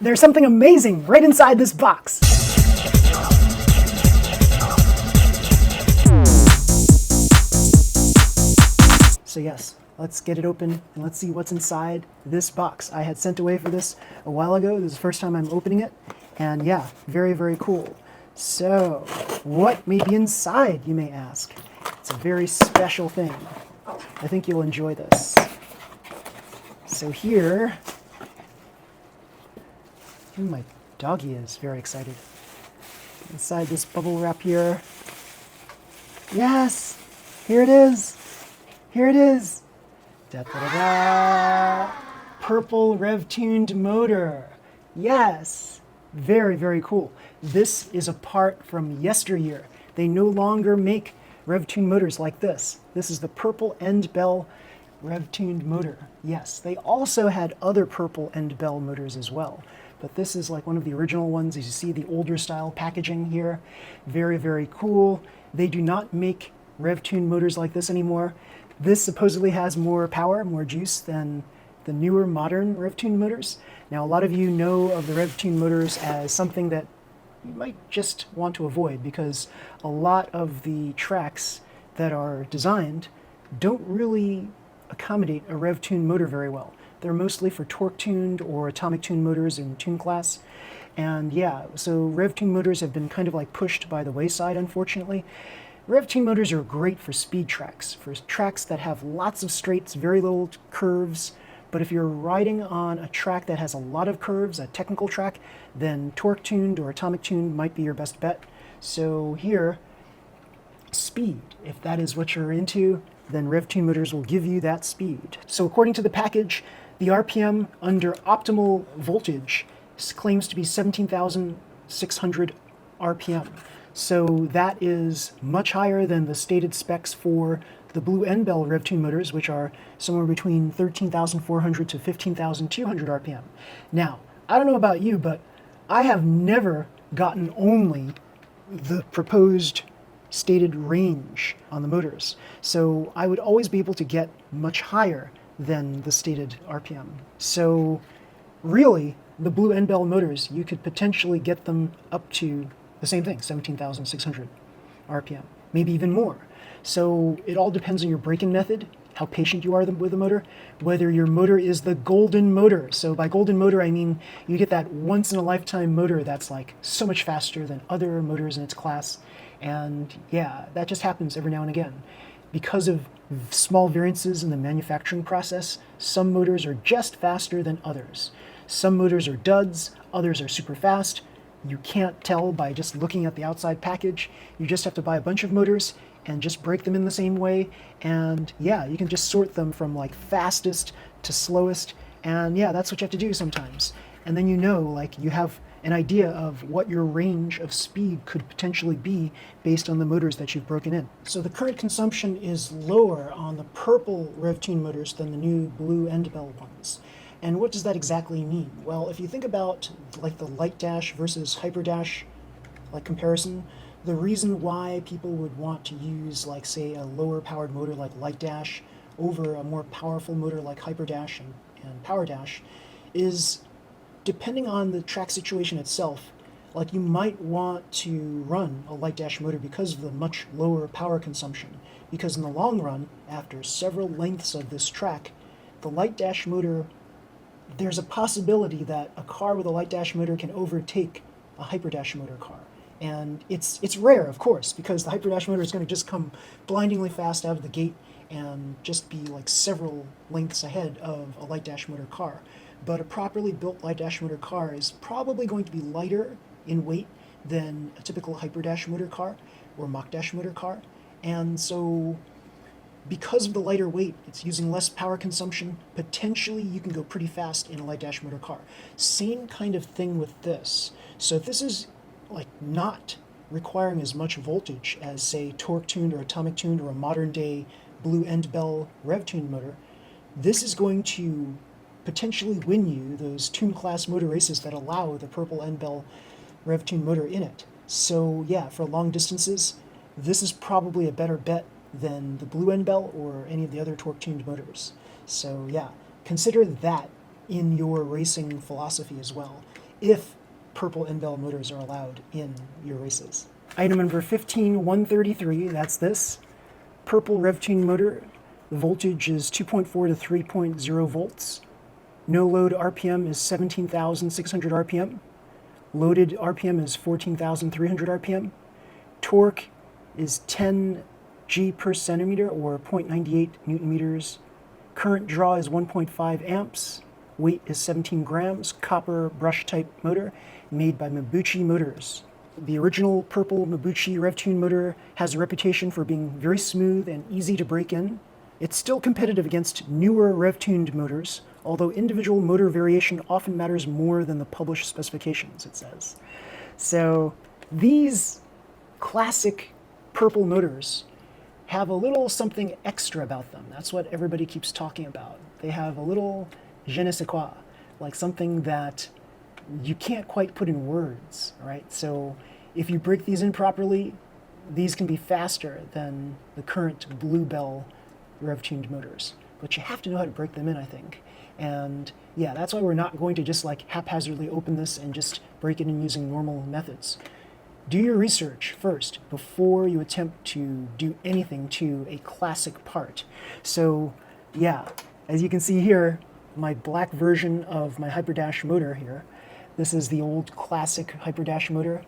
There's something amazing right inside this box. So yes, let's get it open and let's see what's inside this box. I had sent away for this a while ago. This is the first time I'm opening it. And yeah, very, very cool. So what may be inside, you may ask? It's a very special thing. I think you'll enjoy this. So here my doggy is very excited. Inside this bubble wrap here. Yes, here it is. Here it is. Da da da da. Purple Rev-Tuned motor. Yes, very, very cool. This is a part from yesteryear. They no longer make Rev-Tuned motors like this. This is the purple end bell Rev-Tuned motor. Yes, they also had other purple end bell motors as well. But this is like one of the original ones. As you see the older style packaging here. Very, very cool. They do not make Rev-Tuned motors like this anymore. This supposedly has more power, more juice than the newer modern Rev-Tuned motors. Now a lot of you know of the Rev-Tuned motors as something that you might just want to avoid because a lot of the tracks that are designed don't really accommodate a Rev-Tuned motor very well. They're mostly for torque-tuned or atomic-tuned motors in tune class. And yeah, so Rev-Tuned motors have been kind of like pushed by the wayside, unfortunately. Rev-Tuned motors are great for speed tracks, for tracks that have lots of straights, very little curves. But if you're riding on a track that has a lot of curves, a technical track, then torque-tuned or atomic-tuned might be your best bet. So here, speed, if that is what you're into, then Rev-Tuned motors will give you that speed. So according to the package, the RPM under optimal voltage claims to be 17,600 RPM. So that is much higher than the stated specs for the blue end bell Rev-Tuned motors, which are somewhere between 13,400 to 15,200 RPM. Now, I don't know about you, but I have never gotten only the proposed stated range on the motors. So I would always be able to get much higher than the stated RPM. So really, the blue end bell motors, you could potentially get them up to the same thing, 17,600 RPM, maybe even more. So it all depends on your braking method, how patient you are with the motor, whether your motor is the golden motor. So by golden motor, I mean you get that once-in-a-lifetime motor that's like so much faster than other motors in its class. And yeah, that just happens every now and again. Because of small variances in the manufacturing process, some motors are just faster than others. Some motors are duds, others are super fast. You can't tell by just looking at the outside package. You just have to buy a bunch of motors and just break them in the same way. And yeah, you can just sort them from like fastest to slowest. And yeah, that's what you have to do sometimes. And then you know, like you have an idea of what your range of speed could potentially be based on the motors that you've broken in. So the current consumption is lower on the purple Rev-Tuned motors than the new blue end bell ones. And what does that exactly mean? Well, if you think about like the light dash versus hyper dash like comparison, the reason why people would want to use like say a lower powered motor like light dash over a more powerful motor like hyper dash and power dash is depending on the track situation itself. Like you might want to run a light dash motor because of the much lower power consumption, because in the long run, after several lengths of this track, the light dash motor, there's a possibility that a car with a light dash motor can overtake a hyper dash motor car. And it's rare, of course, because the hyper dash motor is going to just come blindingly fast out of the gate and just be like several lengths ahead of a light dash motor car. But a properly built light dash motor car is probably going to be lighter in weight than a typical hyper dash motor car or Mach dash motor car. And so because of the lighter weight, it's using less power consumption. Potentially you can go pretty fast in a light dash motor car. Same kind of thing with this. So if this is like not requiring as much voltage as say torque-tuned or atomic-tuned or a modern day blue end bell Rev-Tuned motor, this is going to potentially win you those tune class motor races that allow the purple end bell Rev-Tuned motor in it. So yeah, for long distances, this is probably a better bet than the blue end bell or any of the other torque-tuned motors. So yeah, consider that in your racing philosophy as well. if purple end bell motors are allowed in your races. Item number 15133, that's this. Purple Rev-Tuned motor. The voltage is 2.4 to 3.0 volts. No load RPM is 17,600 RPM. Loaded RPM is 14,300 RPM. Torque is 10 G per centimeter, or 0.98 Newton meters. Current draw is 1.5 amps. Weight is 17 grams. Copper brush type motor made by Mabuchi Motors. The original purple Mabuchi Rev-Tuned motor has a reputation for being very smooth and easy to break in. It's still competitive against newer Rev-Tuned motors, although individual motor variation often matters more than the published specifications, it says. So these classic purple motors have a little something extra about them. That's what everybody keeps talking about. They have a little je ne sais quoi, like something that you can't quite put in words, right? So if you break these in properly, these can be faster than the current Bluebell Rev-Tuned motors. But you have to know how to break them in, I think. And yeah, that's why we're not going to just like haphazardly open this and just break it in using normal methods. Do your research first before you attempt to do anything to a classic part. So yeah, as you can see here, my black version of my Hyperdash motor here. This is the old classic Hyperdash motor.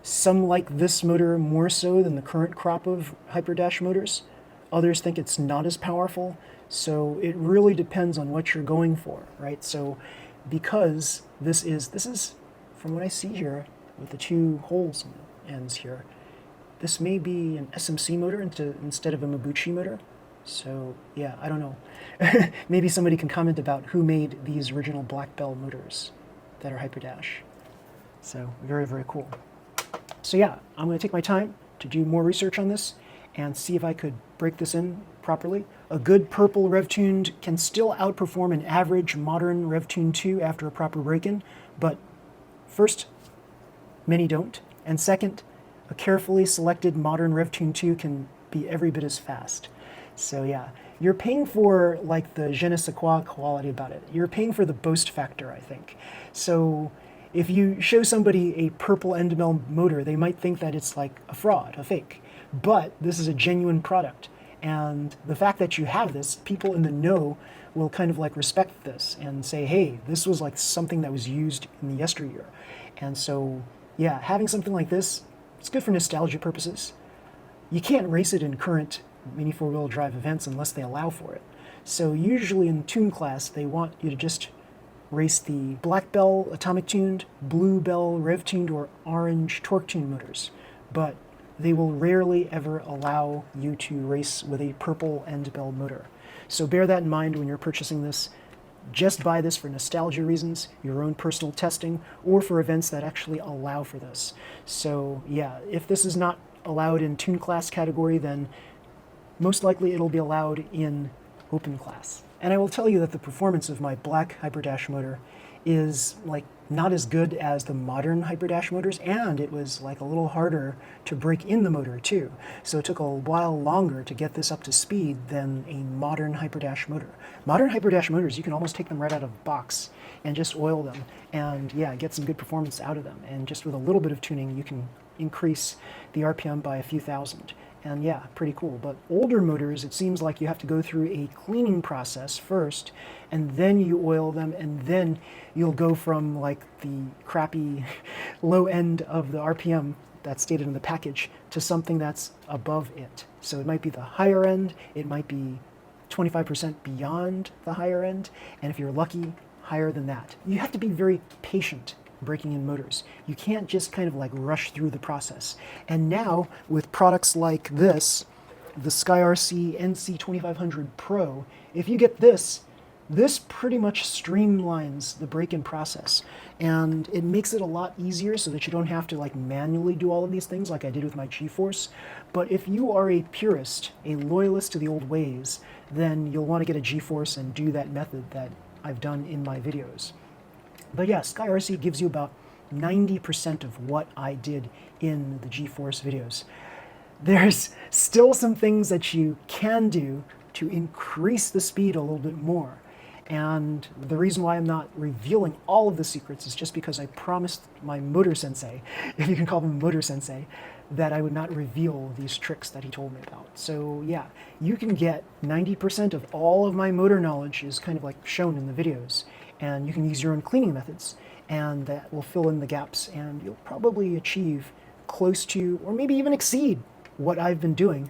Some like this motor more so than the current crop of Hyperdash motors. Others think it's not as powerful. So it really depends on what you're going for, right? So because this is from what I see here with the two holes on the ends here, this may be an SMC motor instead of a Mabuchi motor. So yeah, I don't know. Maybe somebody can comment about who made these original Black Bell motors that are Hyperdash. So very, very cool. So yeah, I'm going to take my time to do more research on this and see if I could break this in properly. A good purple Rev-Tuned can still outperform an average modern Rev-Tuned 2 after a proper break-in, but first, many don't. And second, a carefully selected modern Rev-Tuned 2 can be every bit as fast. So yeah, you're paying for like the je ne sais quoi quality about it. You're paying for the boast factor, I think. So if you show somebody a purple end bell motor, they might think that it's like a fraud, a fake. But this is a genuine product. And the fact that you have this, people in the know will kind of like respect this and say, hey, this was like something that was used in the yesteryear. And so, yeah, having something like this, it's good for nostalgia purposes. You can't race it in current Mini 4-wheel drive events unless they allow for it. So usually in the tune class, they want you to just race the Black Bell Atomic Tuned, Blue Bell Rev Tuned, or Orange Torque Tuned motors. But they will rarely ever allow you to race with a purple end bell motor. So bear that in mind when you're purchasing this. Just buy this for nostalgia reasons, your own personal testing, or for events that actually allow for this. So yeah, if this is not allowed in tune class category, then most likely it'll be allowed in open class. And I will tell you that the performance of my black Hyperdash motor is like not as good as the modern Hyperdash motors, and it was like a little harder to break in the motor too. So it took a while longer to get this up to speed than a modern Hyperdash motor. Modern Hyperdash motors, you can almost take them right out of the box and just oil them and yeah, get some good performance out of them. And just with a little bit of tuning, you can increase the RPM by a few thousand. And yeah, pretty cool. But older motors, it seems like you have to go through a cleaning process first, and then you oil them, and then you'll go from like the crappy low end of the RPM that's stated in the package to something that's above it. So it might be the higher end, it might be 25% beyond the higher end, and if you're lucky, higher than that. You have to be very patient breaking in motors. You can't just kind of like rush through the process. And now with products like this, the SkyRC NC2500 Pro, if you get this pretty much streamlines the break-in process. And it makes it a lot easier so that you don't have to like manually do all of these things like I did with my G-Force. But if you are a purist, a loyalist to the old ways, then you'll want to get a G-Force and do that method that I've done in my videos. But yeah, SkyRC gives you about 90% of what I did in the G-Force videos. There's still some things that you can do to increase the speed a little bit more. And the reason why I'm not revealing all of the secrets is just because I promised my motor sensei, if you can call him motor sensei, that I would not reveal these tricks that he told me about. So yeah, you can get 90% of all of my motor knowledge is kind of like shown in the videos, and you can use your own cleaning methods, and that will fill in the gaps, and you'll probably achieve close to, or maybe even exceed, what I've been doing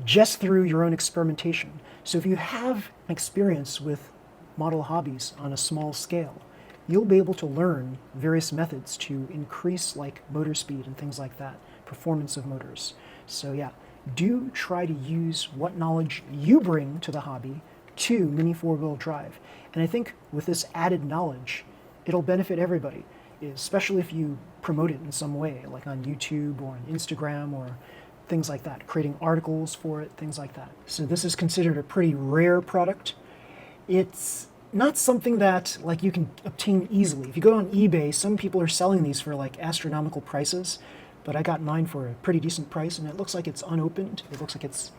just through your own experimentation. So if you have experience with model hobbies on a small scale, you'll be able to learn various methods to increase like motor speed and things like that, performance of motors. So yeah, do try to use what knowledge you bring to the hobby to Mini 4-wheel drive. And I think with this added knowledge, it'll benefit everybody, especially if you promote it in some way, like on YouTube or on Instagram or things like that, creating articles for it, things like that. So this is considered a pretty rare product. It's not something that like you can obtain easily. If you go on eBay, some people are selling these for like astronomical prices, but I got mine for a pretty decent price, and it looks like it's unopened. It looks like it's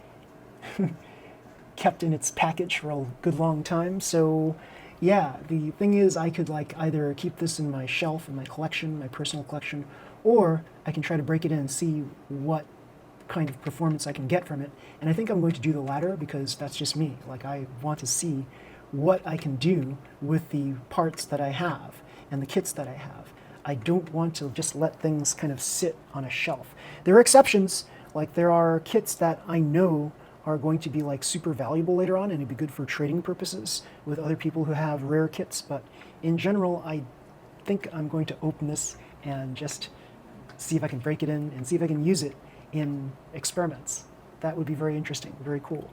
kept in its package for a good long time. So yeah, the thing is, I could like either keep this in my shelf, in my collection, my personal collection, or I can try to break it in and see what kind of performance I can get from it. And I think I'm going to do the latter because that's just me. Like, I want to see what I can do with the parts that I have and the kits that I have. I don't want to just let things kind of sit on a shelf. There are exceptions, like there are kits that I know are going to be like super valuable later on, and it'd be good for trading purposes with other people who have rare kits. But in general, I think I'm going to open this and just see if I can break it in and see if I can use it in experiments. That would be very interesting, very cool.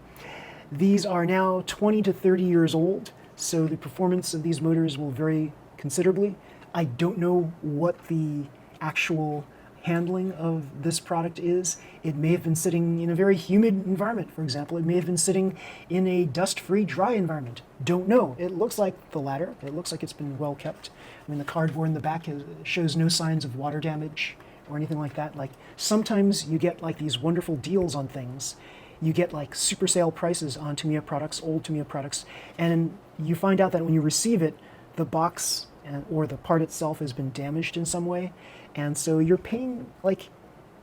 These are now 20 to 30 years old, so the performance of these motors will vary considerably. I don't know what the actual handling of this product is. It may have been sitting in a very humid environment, for example. It may have been sitting in a dust-free, dry environment. Don't know. It looks like the latter. It looks like it's been well kept. I mean, the cardboard in the back shows no signs of water damage or anything like that. Like, sometimes you get like these wonderful deals on things. You get like super sale prices on Tamiya products, old Tamiya products, and you find out that when you receive it, the box or the part itself has been damaged in some way. And so you're paying, like,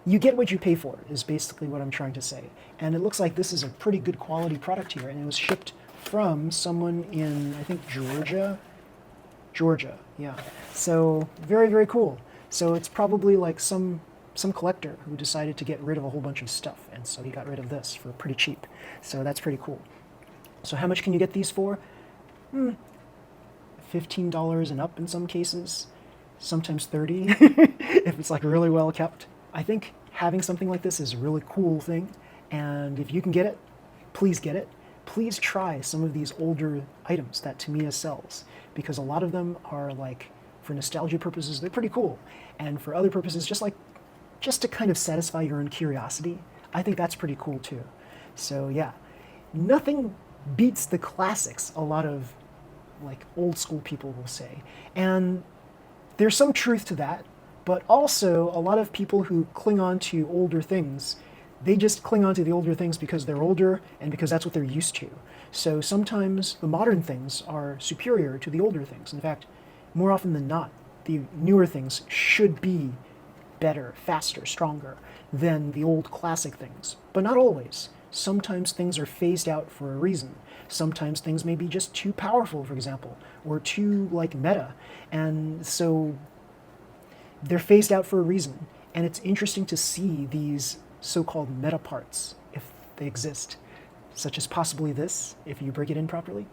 you get what you pay for, is basically what I'm trying to say. And it looks like this is a pretty good quality product here, and it was shipped from someone in, I think, Georgia, yeah. So very, very cool. So it's probably like some collector who decided to get rid of a whole bunch of stuff, and so he got rid of this for pretty cheap. So that's pretty cool. So how much can you get these for? $15 and up in some cases, sometimes $30 if it's like really well kept. I think having something like this is a really cool thing, and if you can get it, please get it. Please try some of these older items that Tamiya sells, because a lot of them are like, for nostalgia purposes, they're pretty cool, and for other purposes, just to kind of satisfy your own curiosity, I think that's pretty cool too. So yeah, nothing beats the classics, a lot of like old school people will say. And there's some truth to that, but also a lot of people who cling on to older things, they just cling on to the older things because they're older and because that's what they're used to. So sometimes the modern things are superior to the older things. In fact, more often than not, the newer things should be better, faster, stronger than the old classic things. But not always. Sometimes things are phased out for a reason. Sometimes things may be just too powerful, for example, or too like meta. And so they're phased out for a reason. And it's interesting to see these so-called meta parts, if they exist, such as possibly this, if you break it in properly.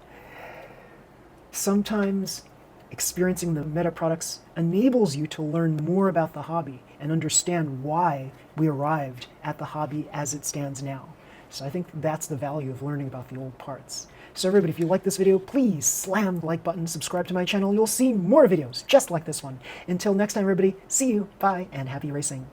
Sometimes experiencing the meta products enables you to learn more about the hobby and understand why we arrived at the hobby as it stands now. So I think that's the value of learning about the old parts. So everybody, if you like this video, please slam the like button, subscribe to my channel. You'll see more videos just like this one. Until next time, everybody, see you, bye, and happy racing.